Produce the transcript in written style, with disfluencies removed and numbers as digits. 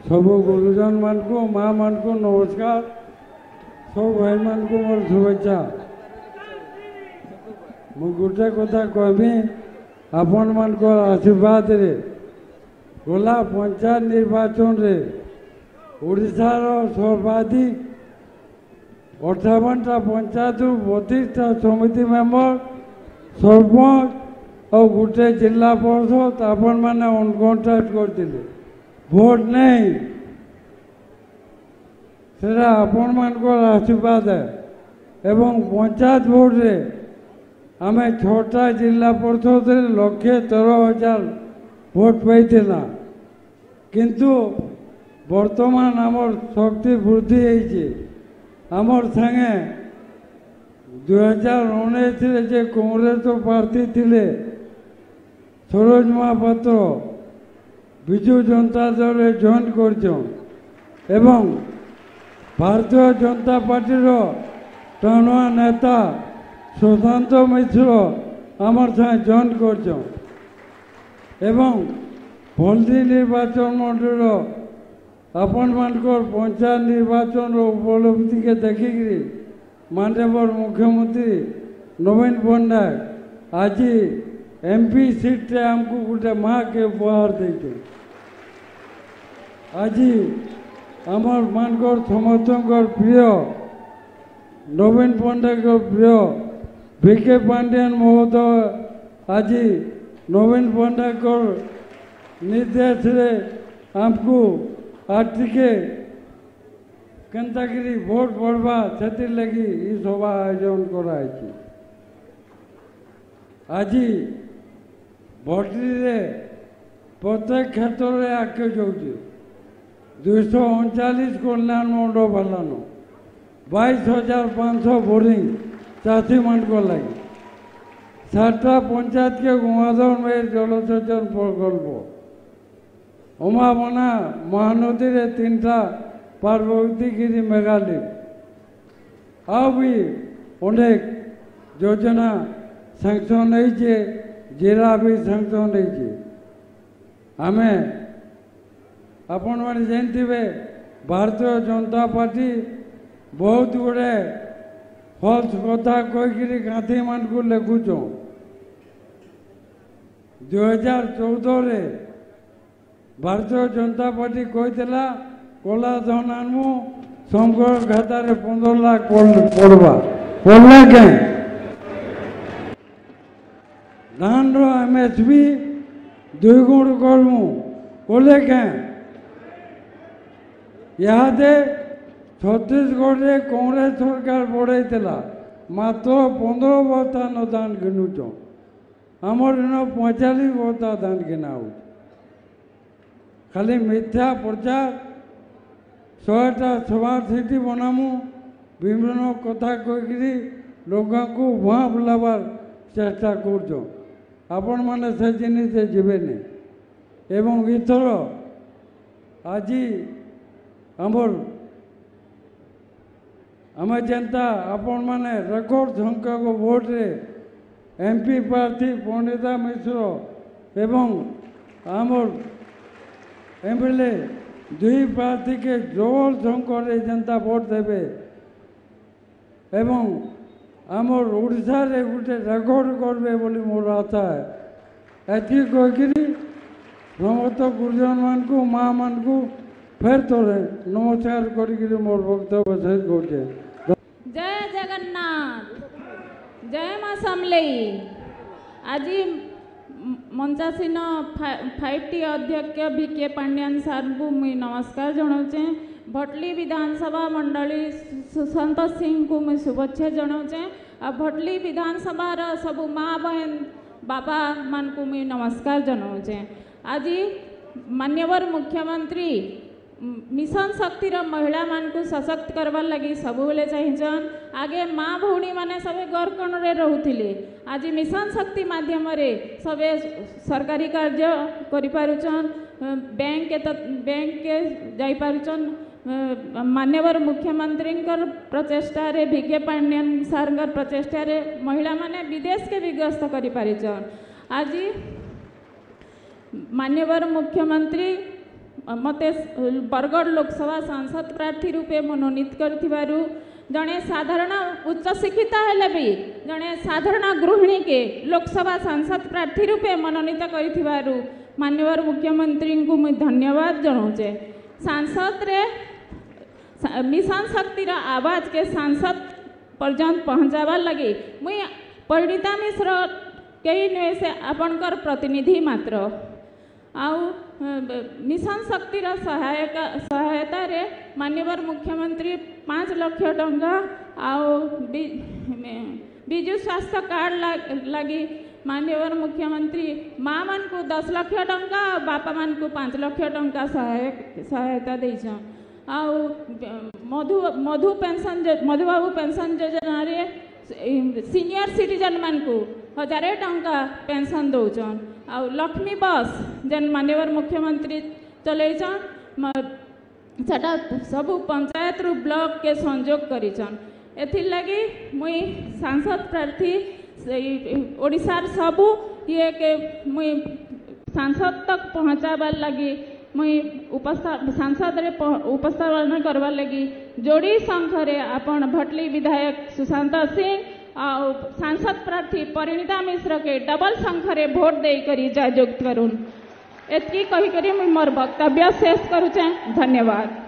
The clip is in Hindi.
सब गुरुजन मान को माँ मान को नमस्कार। सब भाई मान को मोर शुभेच्छा। मु गोटे कथा कहमी आपण मान को आशीर्वाद रे गला पंचायत निर्वाचन रे ओडिशार सर्वाधिक 58टा पंचायत 32टा समिति मेंबर सरपंच और गोटे जिला परिषद आपण मैंने अनकंटेस्ट करते भोट नहीं सेटा आपण मान आशीर्वाद है एवं पंचायत भोट रे आम 6टा जिला परिषद 1,13,000 भोट पाइला किंतु वर्तमान आमर शक्ति वृद्धि होइए आमर संगे 2019 जे कांग्रेस प्रार्थी थिले सरोज महापात्र विजु जनता दल जॉइन कर भारतीय जनता पार्टी टाणुआ नेता सुशांत मिश्र आमर संगे जॉइन कर भल्दी निर्वाचन मंडल आपण मानकर पंचायत निर्वाचन उपलब्धि के देखिकी माननीय मुख्यमंत्री नवीन पट्टनायक आज एमपी सीट रे आमको गोटे माँ के उपहार दे आज आमर मानकर समस्त प्रिय नवीन पट्टनायक प्रिय वीके पांडियन महोदय आज नवीन पट्टनायक निर्देश रे आमको आर्थिके केन्तागिरी भोट पड़वा से लगी सभा आयोजन कराई आज भोटरी रे प्रत्येक क्षेत्र में आगे जाऊँगी 239 कल्याण मंडप बनानो 22,500 बोरिंग चाषी मान को लगी 7टा पंचायत के गंगाधर में जलसेचन प्रकल्प उमाबना महानदी रे 3टा पार्वतीगिरी मेगालिफ्ट आ भी अनेक योजना सैंक्शन होइए जिला भी सैंक्शन होइए आमे आपण मैंने जानते भारतीय जनता पार्टी बहुत गुड़े फल्स कथा कहीकि गांधी मान को लिखुच 2014 भारतीय जनता पार्टी कहला कला धन आनमु शंकर खातार 15 लाख पड़वा पड़ला क्या धान रो एमएसपी 2 गुण करमु कले क्या इहादे छत्तीसगढ़ रे कांग्रेस सरकार बढ़ाई मात्र 15 बस्ता न धान किनुच आमर इन 45 बस्ता धान किना हो खाली मिथ्या प्रचार 100टा स्मार्ट सिटी बनामु विभिन्न कथा कहीकि लोक को भुआ बुलाबार चेष्टा कर आपण मैंने से जिनिस जीवेनि एवं इथर आज आमर आम जनता आपण मैंने रेकर्ड संख्यक भोट रे एमपी प्रार्थी पंडिता मिश्र एवं आमर एमएलए 2 प्रार्थी के जोर संख्या जनता भोट देवे एवं आमर ओडिशा रे गोटे रेकर्ड करबे बोली मोर आशा है एति कहीकि समस्त गुरुजन मान को माँ मान को फेर थोड़े नमस्कार करी मोर वक्तव्य शेष करछे। जय जगन्नाथ जय माँ समलेई। आज मंचासीन 5टी अध्यक्ष वीके पांडियन सार को मुई नमस्कार जनाऊे भटली विधानसभा मंडली सुशांत सिंह को मुई शुभेच्छा जनाऊे आ भटली विधानसभा सबू माँ बहन बाबा मान को मुई नमस्कार जनाऊे। आज माननीय मुख्यमंत्री मिशन शक्तिर महिला मान को सशक्त करवार लगी सबुले चाहिए आगे माँ भौणी मैंने सब गरकण रे रोले आज मिशन शक्ति माध्यम सबे सरकारी कार्य करिपारुचन बैंक के जाई पारुचन माननीय मुख्यमंत्री प्रचेष्टा वीके पांडियन सार प्रचेष्टा महिला माने विदेश के भी गस्त करिपारिचन। आज माननीय मुख्यमंत्री मते बरगढ़ लोकसभा सांसद प्रार्थी रूपे मनोनीत करथिबारु जड़े साधारण उच्च शिक्षित हेले भी जड़े साधारण गृहिणी के लोकसभा सांसद प्रार्थी रूपे मनोनीत करथिबारु माननीय मुख्यमंत्री को मुझे धन्यवाद जनाऊे। सांसद रे मिशन शक्तिर आवाज के सांसद पर्यंत पहुँचाबार लगी मुई परिणीता मिश्र कई नुहे से आपणकर प्रतिनिधि मात्र आउ मिशन शक्तिर सहायता रे माननीय मुख्यमंत्री 5 लाख टंका आउ विजु स्वास्थ्य कार्ड लगी माननीय मुख्यमंत्री माँ मान को 10 लाख टंका बापा मान को 5 लाख टंका सहायता देछन आउ मधुबाबू पेंशन योजना रे सीनियर सिटीजन मान को 1000 टंका पेंशन दौचन आउ लक्ष्मी बस जेन माननीय मुख्यमंत्री चलैछन सेटा सबू पंचायत रु ब्लॉक के संजोग करिछन। एथिर लगी मुई सांसद प्रार्थी ओडिशार सबू ये के मुई सांसद तक पहुँचाबार लगी मुई सांसद रे उपस्थापन करवार लगी जोड़ी संघरे आपण भटली विधायक सुशांत सिंह और सांसद प्रार्थी परिणीता मिश्र के डबल संघरे भोट दे करी जययुक्त करूँ। एतकी कही करी मोर वक्तव्य शेष करुचे। धन्यवाद।